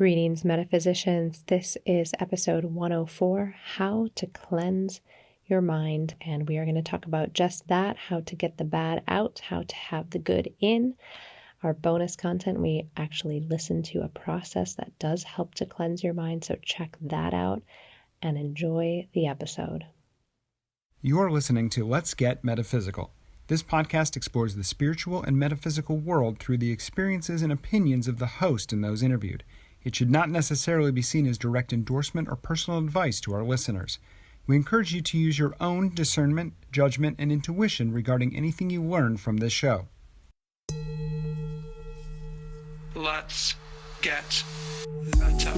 Greetings, metaphysicians. This is episode 104, How to Cleanse Your Mind. And we are going to talk about just that, how to get the bad out, how to have the good in. Our bonus content, we actually listen to a process that does help to cleanse your mind, so check that out and enjoy the episode. You're listening to Let's Get Metaphysical. This podcast explores the spiritual and metaphysical world through the experiences and opinions of the host and those interviewed. It should not necessarily be seen as direct endorsement or personal advice to our listeners. We encourage you to use your own discernment, judgment, and intuition regarding anything you learn from this show. Let's get meta.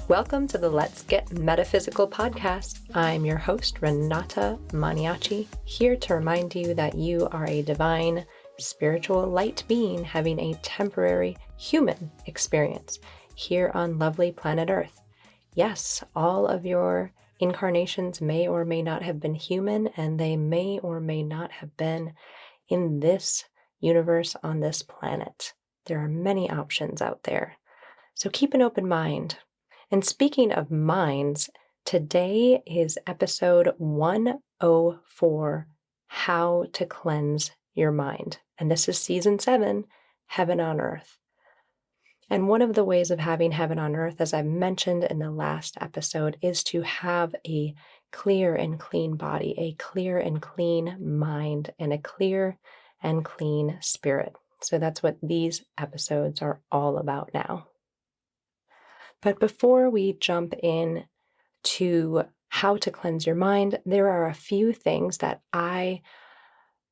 Welcome to the Let's Get Metaphysical podcast. I'm your host, Renata Maniaci, here to remind you that you are a divine, spiritual light being having a temporary human experience here on lovely planet Earth. Yes, all of your incarnations may or may not have been human, and they may or may not have been in this universe on this planet. There are many options out there. So keep an open mind. And speaking of minds, today is episode 104, How to Cleanse Your Mind. And this is season 7, Heaven on Earth. And one of the ways of having heaven on earth, as I mentioned in the last episode, is to have a clear and clean body, a clear and clean mind, and a clear and clean spirit. So that's what these episodes are all about now. But before we jump in to how to cleanse your mind, there are a few things that I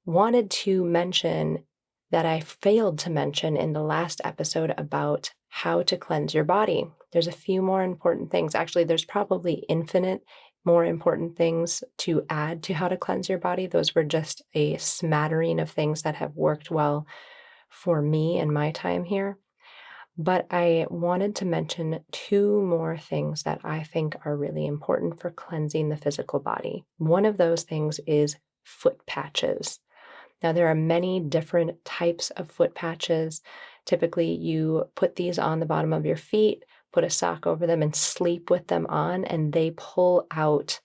wanted to mention that I failed to mention in the last episode about how to cleanse your body. There's a few more important things. Actually, there's probably infinite more important things to add to how to cleanse your body. Those were just a smattering of things that have worked well for me in my time here. But I wanted to mention 2 more things that I think are really important for cleansing the physical body. One of those things is foot patches. Now, there are many different types of foot patches. Typically, you put these on the bottom of your feet, put a sock over them, and sleep with them on, and they pull out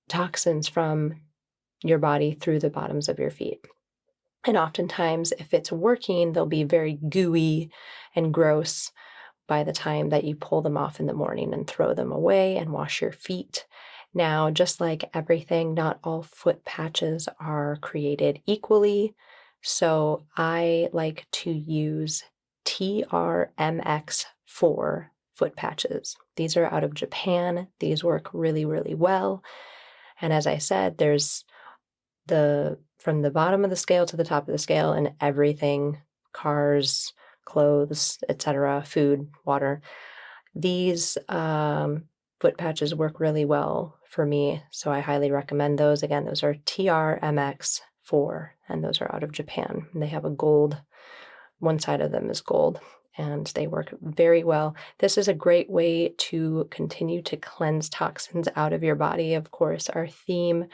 toxins from your body through the bottoms of your feet. And oftentimes, if it's working, they'll be very gooey and gross by the time that you pull them off in the morning and throw them away and wash your feet. Now, just like everything, not all foot patches are created equally. So I like to use TRMX4 foot patches. These are out of Japan. These work really, really well. And as I said, there's from the bottom of the scale to the top of the scale and everything, cars, clothes, etc., food, water. These foot patches work really well for me, so I highly recommend those. Again, those are TRMX4, and those are out of Japan. And they have a gold, one side of them is gold, and they work very well. This is a great way to continue to cleanse toxins out of your body. Of course, our theme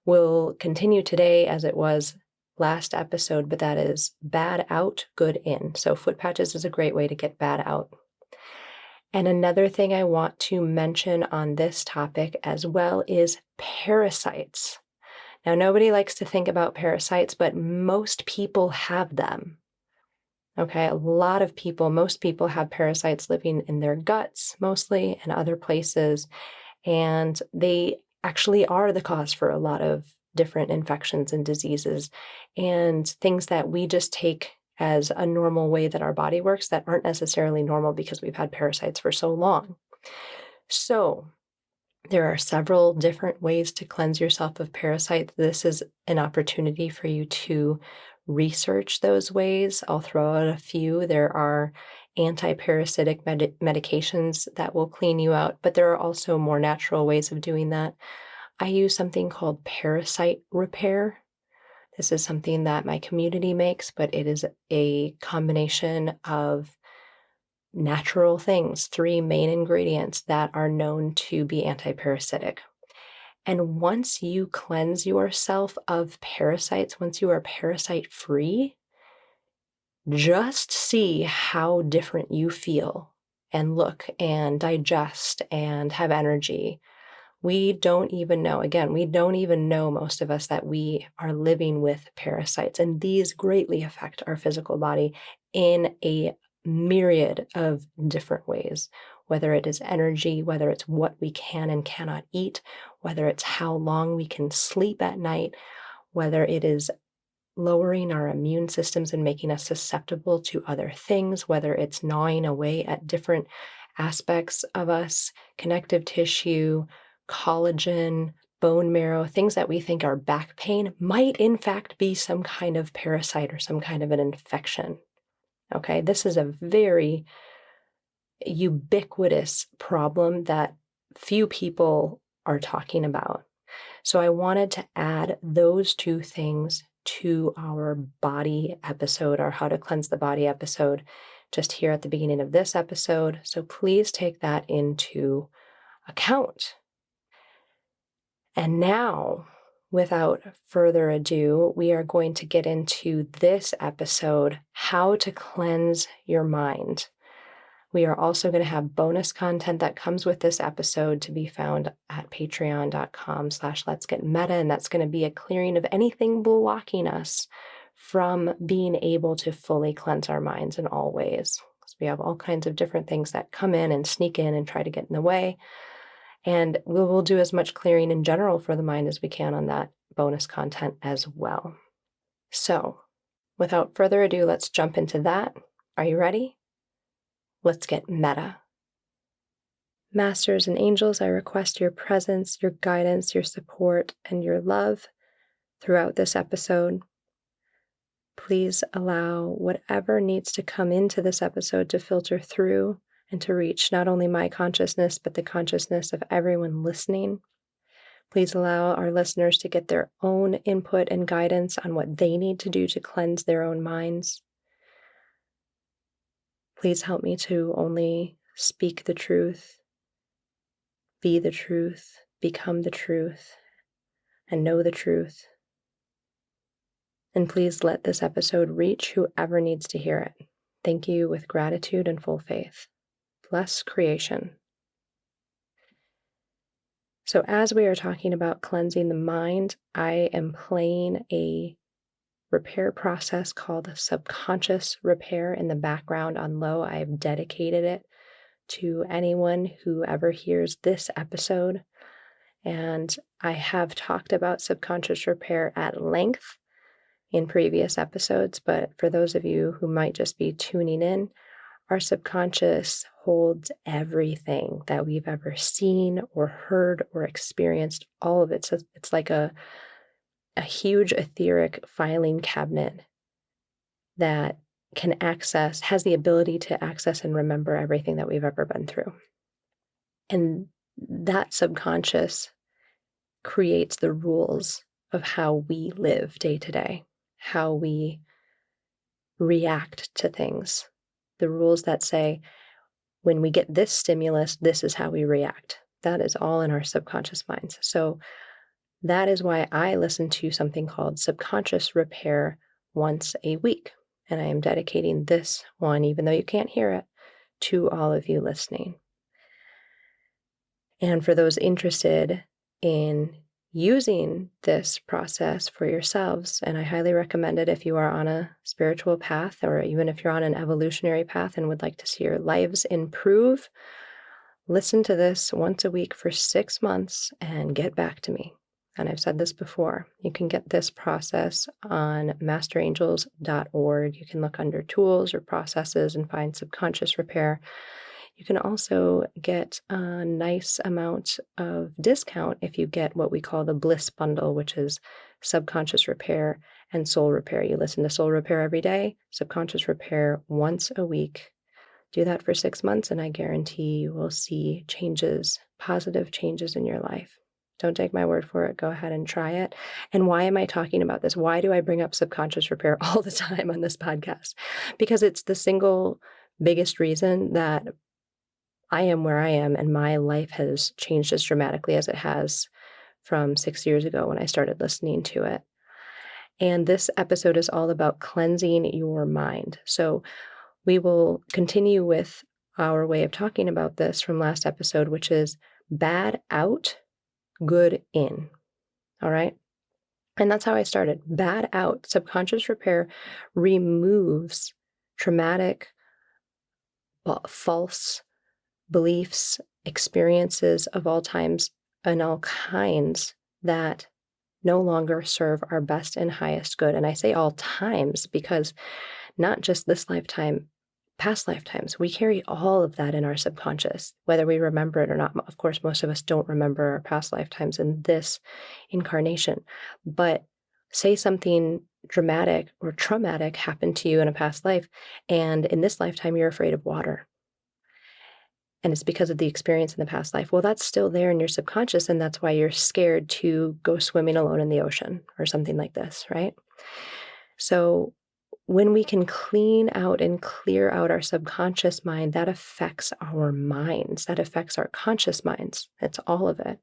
will continue today as it was last episode, but that is bad out, good in. So foot patches is a great way to get bad out. And another thing I want to mention on this topic as well is parasites. Now, nobody likes to think about parasites, but most people have them. Okay, most people have parasites living in their guts mostly and other places, and they actually are the cause for a lot of different infections and diseases and things that we just take as a normal way that our body works that aren't necessarily normal because we've had parasites for so long. So there are several different ways to cleanse yourself of parasites. This is an opportunity for you to research those ways. I'll throw out a few. There are anti-parasitic medications that will clean you out, but there are also more natural ways of doing that. I use something called parasite repair. This is something that my community makes, but it is a combination of natural things, 3 main ingredients that are known to be anti-parasitic. And once you cleanse yourself of parasites, once you are parasite free, just see how different you feel and look and digest and have energy. We don't even know, again, we don't even know, most of us, that we are living with parasites. And these greatly affect our physical body in a myriad of different ways, whether it is energy, whether it's what we can and cannot eat, whether it's how long we can sleep at night, whether it is lowering our immune systems and making us susceptible to other things, whether it's gnawing away at different aspects of us, connective tissue, collagen, bone marrow, things that we think are back pain might in fact be some kind of parasite or some kind of an infection. Okay, this is a very ubiquitous problem that few people are talking about. So I wanted to add those two things to our body episode, our How to Cleanse the Body episode, just here at the beginning of this episode. So please take that into account. And now, without further ado, we are going to get into this episode, How to Cleanse Your Mind. We are also going to have bonus content that comes with this episode to be found at patreon.com/letsgetmeta, and that's going to be a clearing of anything blocking us from being able to fully cleanse our minds in all ways. So we have all kinds of different things that come in and sneak in and try to get in the way. And we will do as much clearing in general for the mind as we can on that bonus content as well. So, without further ado, let's jump into that. Are you ready? Let's get meta. Masters and angels, I request your presence, your guidance, your support, and your love throughout this episode. Please allow whatever needs to come into this episode to filter through and to reach not only my consciousness, but the consciousness of everyone listening. Please allow our listeners to get their own input and guidance on what they need to do to cleanse their own minds. Please help me to only speak the truth, be the truth, become the truth, and know the truth. And please let this episode reach whoever needs to hear it. Thank you with gratitude and full faith. Bless creation. So as we are talking about cleansing the mind, I am playing a repair process called subconscious repair in the background on low. I've dedicated it to anyone who ever hears this episode. And I have talked about subconscious repair at length in previous episodes, but for those of you who might just be tuning in, our subconscious holds everything that we've ever seen or heard or experienced, all of it. So it's like a huge etheric filing cabinet that has the ability to access and remember everything that we've ever been through. And that subconscious creates the rules of how we live day to day, how we react to things. The rules that say, when we get this stimulus, this is how we react. That is all in our subconscious minds. So that is why I listen to something called subconscious repair once a week. And I am dedicating this one, even though you can't hear it, to all of you listening. And for those interested in using this process for yourselves, and I highly recommend it if you are on a spiritual path, or even if you're on an evolutionary path and would like to see your lives improve, listen to this once a week for 6 months and get back to me. And I've said this before, you can get this process on masterangels.org. You can look under tools or processes and find subconscious repair. You can also get a nice amount of discount if you get what we call the Bliss Bundle, which is subconscious repair and soul repair. You listen to soul repair every day, subconscious repair once a week. Do that for 6 months, and I guarantee you will see changes, positive changes in your life. Don't take my word for it. Go ahead and try it. And why am I talking about this? Why do I bring up subconscious repair all the time on this podcast? Because it's the single biggest reason that I am where I am and my life has changed as dramatically as it has from 6 years ago when I started listening to it. And this episode is all about cleansing your mind. So we will continue with our way of talking about this from last episode, which is bad out, good in. All right. And that's how I started. Bad out. Subconscious repair removes traumatic, false beliefs, experiences of all times and all kinds that no longer serve our best and highest good. And I say all times because not just this lifetime, past lifetimes, we carry all of that in our subconscious, whether we remember it or not. Of course, most of us don't remember our past lifetimes in this incarnation. But say something dramatic or traumatic happened to you in a past life, and in this lifetime, you're afraid of water. And it's because of the experience in the past life. Well, that's still there in your subconscious, and that's why you're scared to go swimming alone in the ocean or something like this, right? So when we can clean out and clear out our subconscious mind, that affects our minds. That affects our conscious minds. It's all of it.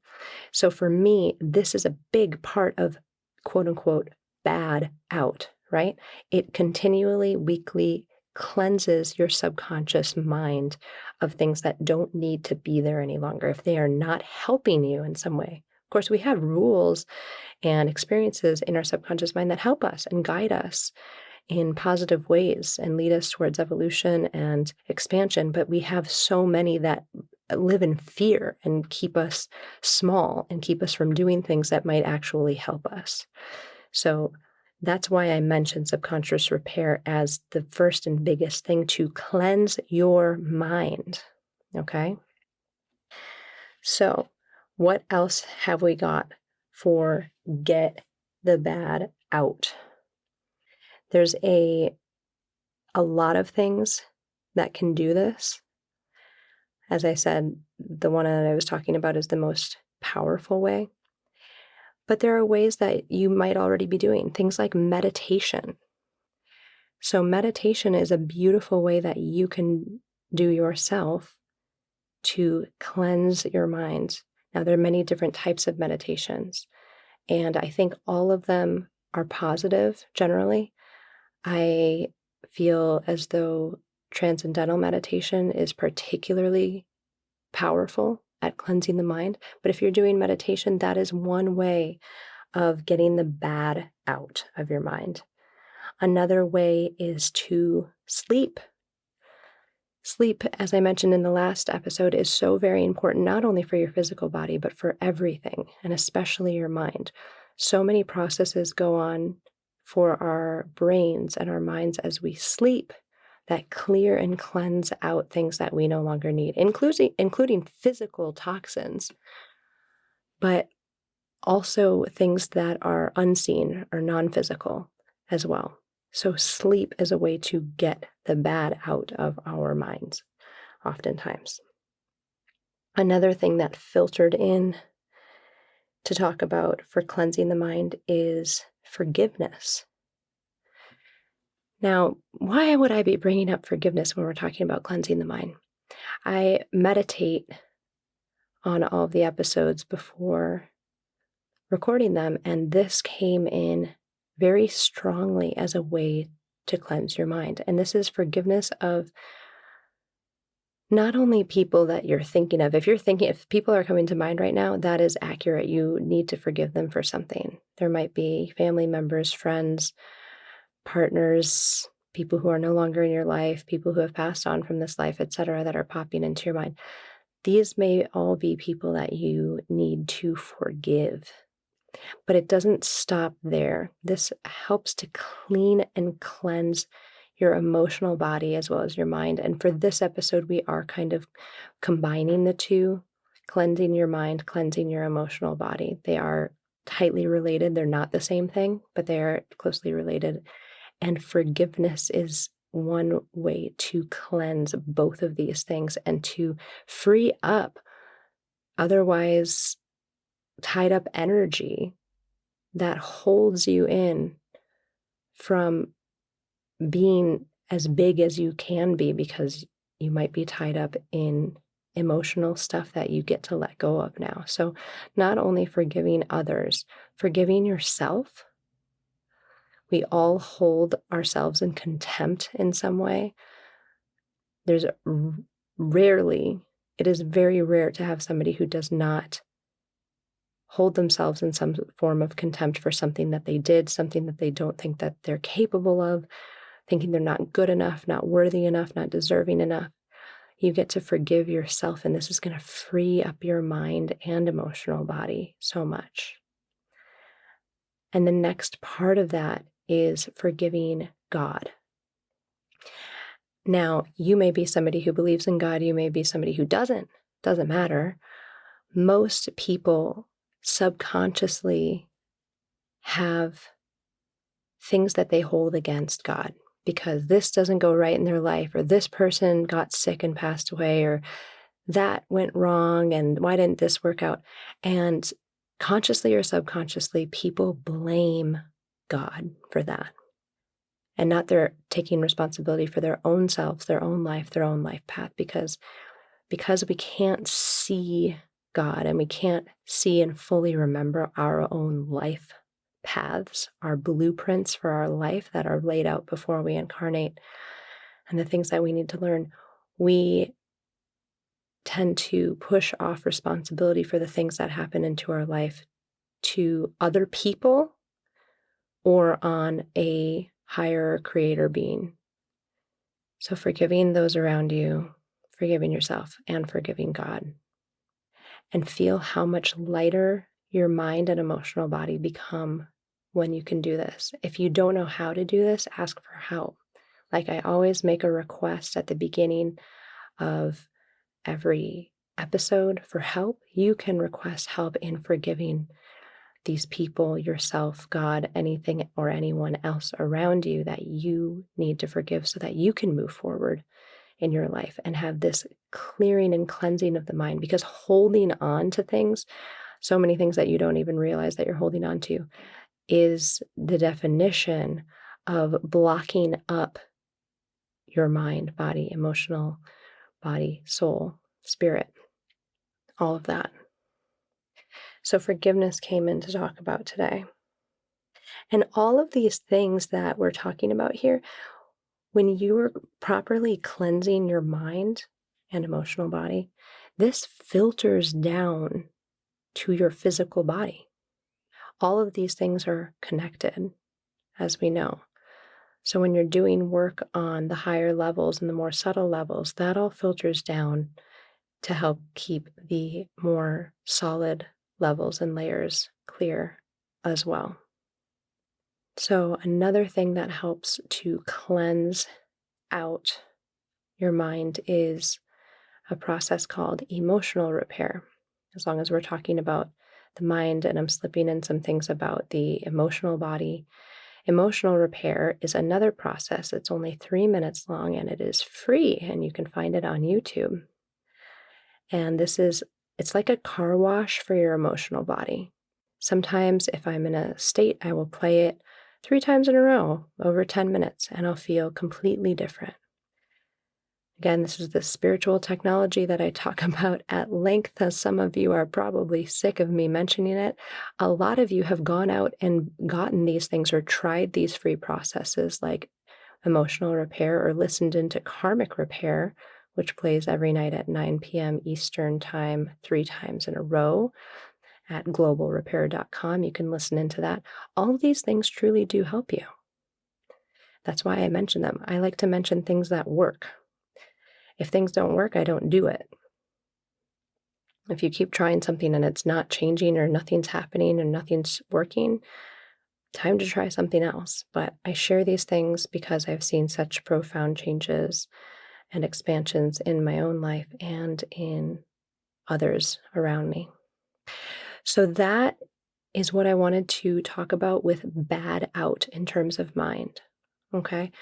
So for me, this is a big part of quote unquote bad out, right? It continually, weekly cleanses your subconscious mind of things that don't need to be there any longer if they are not helping you in some way. Of course, we have rules and experiences in our subconscious mind that help us and guide us in positive ways and lead us towards evolution and expansion, but we have so many that live in fear and keep us small and keep us from doing things that might actually help us. So that's why I mentioned subconscious repair as the first and biggest thing to cleanse your mind. Okay? So, what else have we got for get the bad out? There's a lot of things that can do this. As I said, the one that I was talking about is the most powerful way. But there are ways that you might already be doing, things like meditation. So meditation is a beautiful way that you can do yourself to cleanse your mind. Now, there are many different types of meditations, and I think all of them are positive generally. I feel as though transcendental meditation is particularly powerful at cleansing the mind. But if you're doing meditation, that is one way of getting the bad out of your mind. Another way is to sleep. Sleep, as I mentioned in the last episode, is so very important, not only for your physical body, but for everything, and especially your mind. So many processes go on for our brains and our minds as we sleep that clear and cleanse out things that we no longer need, including physical toxins, but also things that are unseen or non-physical as well. So sleep is a way to get the bad out of our minds, oftentimes. Another thing that filtered in to talk about for cleansing the mind is forgiveness. Now, why would I be bringing up forgiveness when we're talking about cleansing the mind? I meditate on all of the episodes before recording them, and this came in very strongly as a way to cleanse your mind. And this is forgiveness of not only people that you're thinking of. If people are coming to mind right now, that is accurate. You need to forgive them for something. There might be family members, friends, partners, people who are no longer in your life, people who have passed on from this life, etc., that are popping into your mind. These may all be people that you need to forgive. But it doesn't stop there. This helps to clean and cleanse your emotional body as well as your mind. And for this episode, we are kind of combining the two, cleansing your mind, cleansing your emotional body. They are tightly related. They're not the same thing, but they are closely related. And forgiveness is one way to cleanse both of these things and to free up otherwise tied up energy that holds you in from being as big as you can be, because you might be tied up in emotional stuff that you get to let go of now. So not only forgiving others, forgiving yourself. We all hold ourselves in contempt in some way. There's rarely, it is very rare to have somebody who does not hold themselves in some form of contempt for something that they did, something that they don't think that they're capable of, thinking they're not good enough, not worthy enough, not deserving enough. You get to forgive yourself, and this is going to free up your mind and emotional body so much. And the next part of that is forgiving God. Now, you may be somebody who believes in God, you may be somebody who doesn't matter. Most people subconsciously have things that they hold against God because this doesn't go right in their life, or this person got sick and passed away, or that went wrong, and why didn't this work out? And consciously or subconsciously, people blame God for that. And not they're taking responsibility for their own selves, their own life path, because we can't see God and we can't see and fully remember our own life paths, our blueprints for our life that are laid out before we incarnate, and the things that we need to learn. We tend to push off responsibility for the things that happen into our life to other people or on a higher creator being. So forgiving those around you, forgiving yourself, and forgiving God. And feel how much lighter your mind and emotional body become when you can do this. If you don't know how to do this, ask for help. Like I always make a request at the beginning of every episode for help. You can request help in forgiving these people, yourself, God, anything or anyone else around you that you need to forgive so that you can move forward in your life and have this clearing and cleansing of the mind. Because holding on to things, so many things that you don't even realize that you're holding on to, is the definition of blocking up your mind, body, emotional body, soul, spirit, all of that. So forgiveness came in to talk about today. And all of these things that we're talking about here, when you're properly cleansing your mind and emotional body, this filters down to your physical body. All of these things are connected, as we know. So when you're doing work on the higher levels and the more subtle levels, that all filters down to help keep the more solid levels and layers clear as well. So another thing that helps to cleanse out your mind is a process called emotional repair. As long as we're talking about the mind, and I'm slipping in some things about the emotional body. Emotional repair is another process. It's only 3 minutes long and it is free, and you can find it on YouTube. And it's like a car wash for your emotional body. Sometimes if I'm in a state, I will play it 3 times in a row over 10 minutes and I'll feel completely different. Again, this is the spiritual technology that I talk about at length, as some of you are probably sick of me mentioning it. A lot of you have gone out and gotten these things or tried these free processes like emotional repair, or listened into karmic repair, which plays every night at 9 p.m. Eastern time, 3 times in a row at globalrepair.com. You can listen into that. All of these things truly do help you. That's why I mention them. I like to mention things that work. If things don't work, I don't do it. If you keep trying something and it's not changing, or nothing's happening, or nothing's working, time to try something else. But I share these things because I've seen such profound changes and expansions in my own life and in others around me. So that is what I wanted to talk about with bad out in terms of mind. Okay.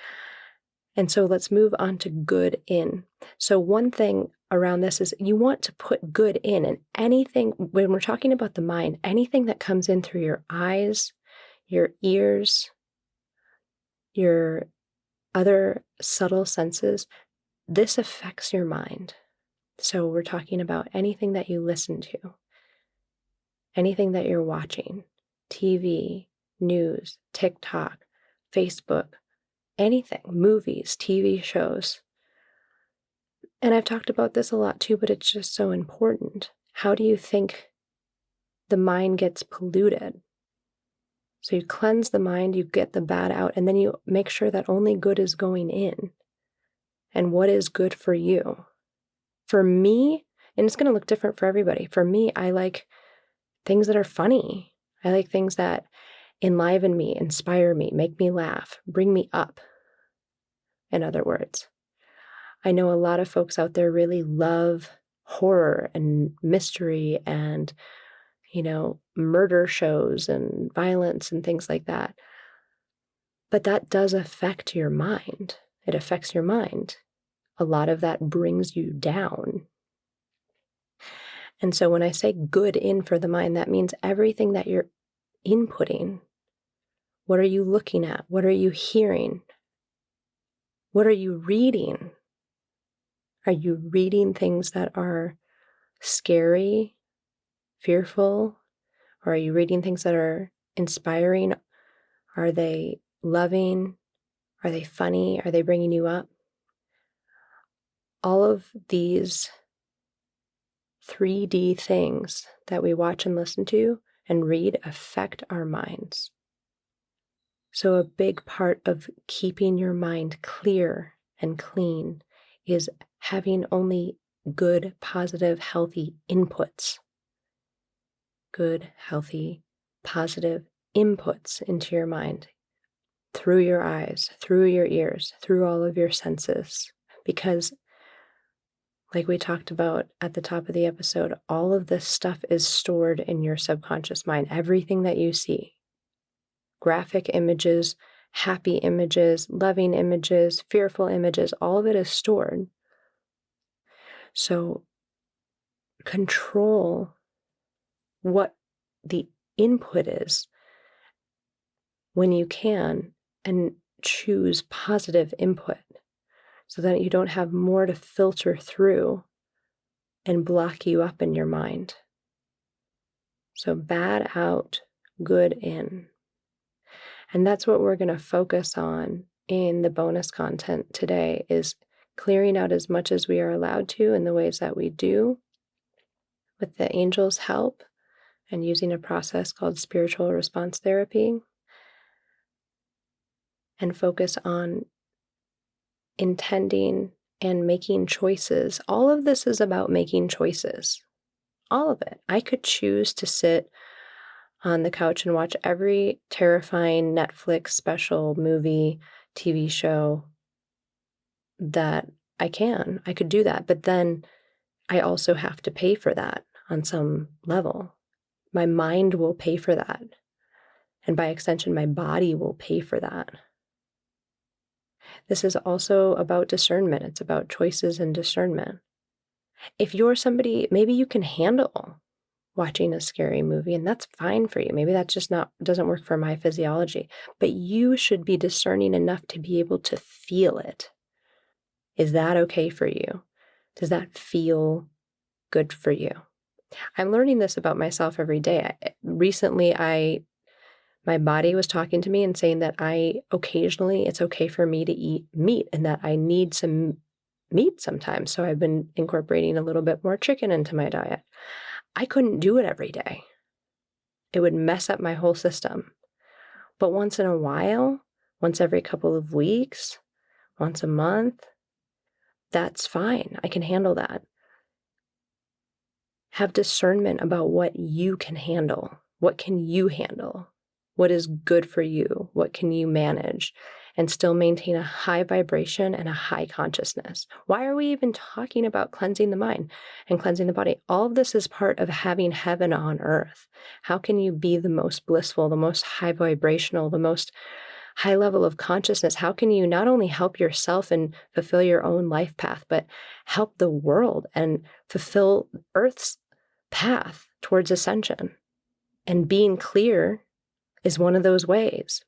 And so let's move on to good in. So one thing around this is you want to put good in, and anything, when we're talking about the mind, anything that comes in through your eyes, your ears, your other subtle senses, this affects your mind. So we're talking about anything that you listen to, anything that you're watching, TV, news, TikTok, Facebook, anything, movies, TV shows. And I've talked about this a lot too, but it's just so important. How do you think the mind gets polluted? So you cleanse the mind, you get the bad out, and then you make sure that only good is going in. And what is good for you? For me, and it's going to look different for everybody. For me, I like things that are funny. I like things that enliven me, inspire me, make me laugh, bring me up, in other words. I know a lot of folks out there really love horror and mystery and, murder shows and violence and things like that. But that does affect your mind. It affects your mind. A lot of that brings you down. And so when I say good in for the mind, that means everything that you're inputting. What are you looking at? What are you hearing? What are you reading? Are you reading things that are scary, fearful? Or are you reading things that are inspiring? Are they loving? Are they funny? Are they bringing you up? All of these 3D things that we watch and listen to and read affect our minds. So a big part of keeping your mind clear and clean is having only good, positive, healthy inputs. Good, healthy, positive inputs into your mind through your eyes, through your ears, through all of your senses. Because, like we talked about at the top of the episode, all of this stuff is stored in your subconscious mind. Everything that you see, graphic images, happy images, loving images, fearful images, all of it is stored. So control what the input is when you can, and choose positive input so that you don't have more to filter through and block you up in your mind. So bad out, good in. And that's what we're going to focus on in the bonus content today, is clearing out as much as we are allowed to in the ways that we do with the angels' help and using a process called spiritual response therapy, and focus on intending and making choices. All of this is about making choices. All of it. I could choose to sit on the couch and watch every terrifying Netflix special, movie, TV show that I can. I could do that. But then I also have to pay for that on some level. My mind will pay for that. And by extension, my body will pay for that. This is also about discernment. It's about choices and discernment. If you're somebody, maybe you can handle watching a scary movie, and that's fine for you. Maybe that's just doesn't work for my physiology, but you should be discerning enough to be able to feel it. Is that okay for you? Does that feel good for you? I'm learning this about myself every day. Recently, my body was talking to me and saying that it's okay for me to eat meat and that I need some meat sometimes. So I've been incorporating a little bit more chicken into my diet. I couldn't do it every day. It would mess up my whole system. But once in a while, once every couple of weeks, once a month, that's fine. I can handle that. Have discernment about what you can handle. What can you handle? What is good for you? What can you manage? And still maintain a high vibration and a high consciousness. Why are we even talking about cleansing the mind and cleansing the body? All of this is part of having heaven on earth. How can you be the most blissful, the most high vibrational, the most high level of consciousness? How can you not only help yourself and fulfill your own life path, but help the world and fulfill Earth's path towards ascension? And being clear is one of those ways.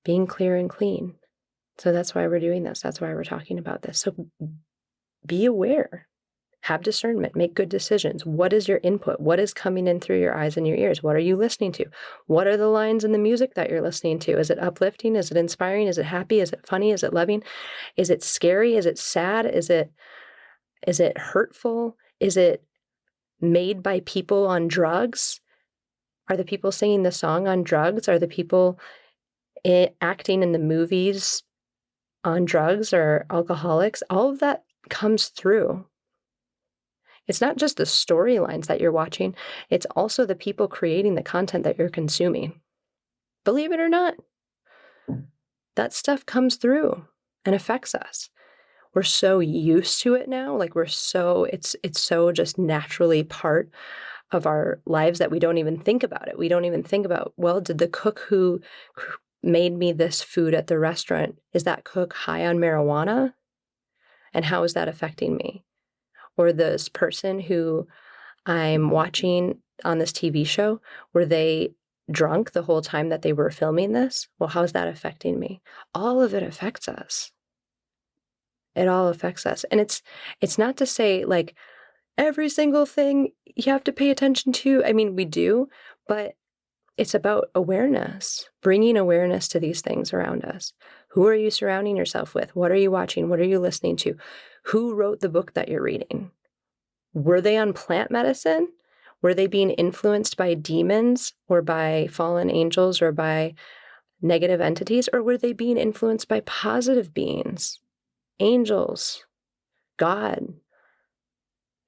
Being clear and clean. So that's why we're doing this. That's why we're talking about this. So be aware. Have discernment, make good decisions. What is your input? What is coming in through your eyes and your ears? What are you listening to? What are the lines in the music that you're listening to? Is it uplifting? Is it inspiring? Is it happy? Is it funny? Is it loving? Is it scary? Is it sad? Is it hurtful? Is it made by people on drugs? Are the people singing the song on drugs? Are the people acting in the movies on drugs or alcoholics? All of that comes through. It's not just the storylines that you're watching, it's also the people creating the content that you're consuming. Believe it or not, that stuff comes through and affects us. We're so used to it now, like it's so just naturally part of our lives that we don't even think about it. We don't even think about, well, did the cook who made me this food at the restaurant, is that cook high on marijuana? And how is that affecting me? Or this person who I'm watching on this TV show, were they drunk the whole time that they were filming this? Well, how is that affecting me? All of it affects us. It all affects us. And it's not to say like every single thing you have to pay attention to. I mean, we do, but it's about awareness, bringing awareness to these things around us. Who are you surrounding yourself with? What are you watching? What are you listening to? Who wrote the book that you're reading? Were they on plant medicine? Were they being influenced by demons or by fallen angels or by negative entities? Or were they being influenced by positive beings, angels, God,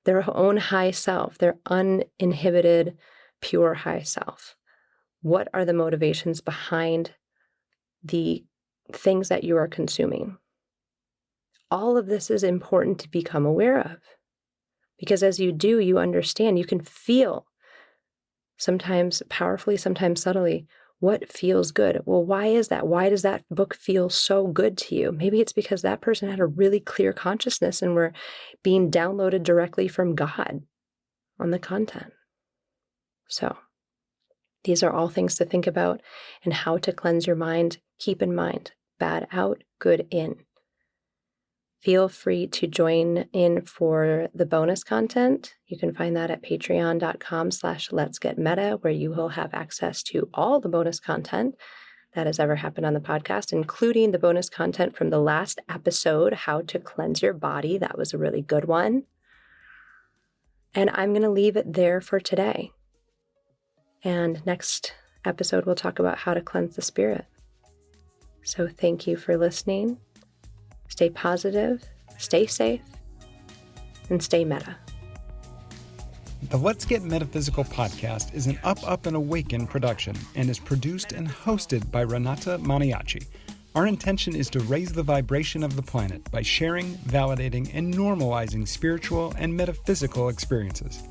their own high self, their uninhibited, pure high self? What are the motivations behind the things that you are consuming? All of this is important to become aware of, because as you do, you understand, you can feel, sometimes powerfully, sometimes subtly, what feels good. Well, why is that? Why does that book feel so good to you? Maybe it's because that person had a really clear consciousness and were being downloaded directly from God on the content. So these are all things to think about and how to cleanse your mind. Keep in mind, bad out, good in. Feel free to join in for the bonus content. You can find that at patreon.com/letsgetmeta, where you will have access to all the bonus content that has ever happened on the podcast, including the bonus content from the last episode, How to Cleanse Your Body. That was a really good one. And I'm going to leave it there for today. And next episode, we'll talk about how to cleanse the spirit. So thank you for listening. Stay positive, stay safe, and stay meta. The Let's Get Metaphysical podcast is an Up and Awaken production and is produced and hosted by Renata Maniaci. Our intention is to raise the vibration of the planet by sharing, validating, and normalizing spiritual and metaphysical experiences.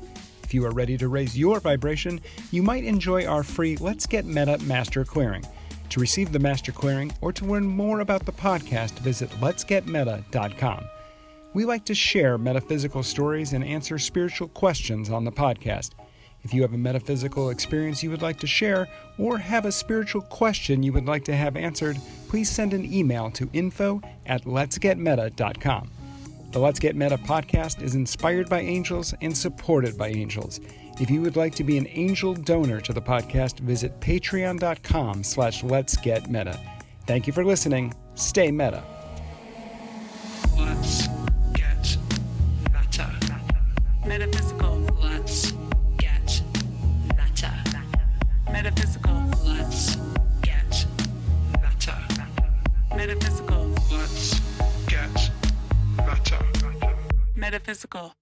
If you are ready to raise your vibration, you might enjoy our free Let's Get Meta Master Clearing. To receive the Master Clearing or to learn more about the podcast, visit letsgetmeta.com. We like to share metaphysical stories and answer spiritual questions on the podcast. If you have a metaphysical experience you would like to share or have a spiritual question you would like to have answered, please send an email to info@letsgetmeta.com. The Let's Get Meta podcast is inspired by angels and supported by angels. If you would like to be an angel donor to the podcast, visit patreon.com/letsgetmeta. Thank you for listening. Stay meta. Let's get meta. Metaphysical. Let's get meta. Metaphysical. Let's get meta. Metaphysical. Let's get meta. Metaphysical.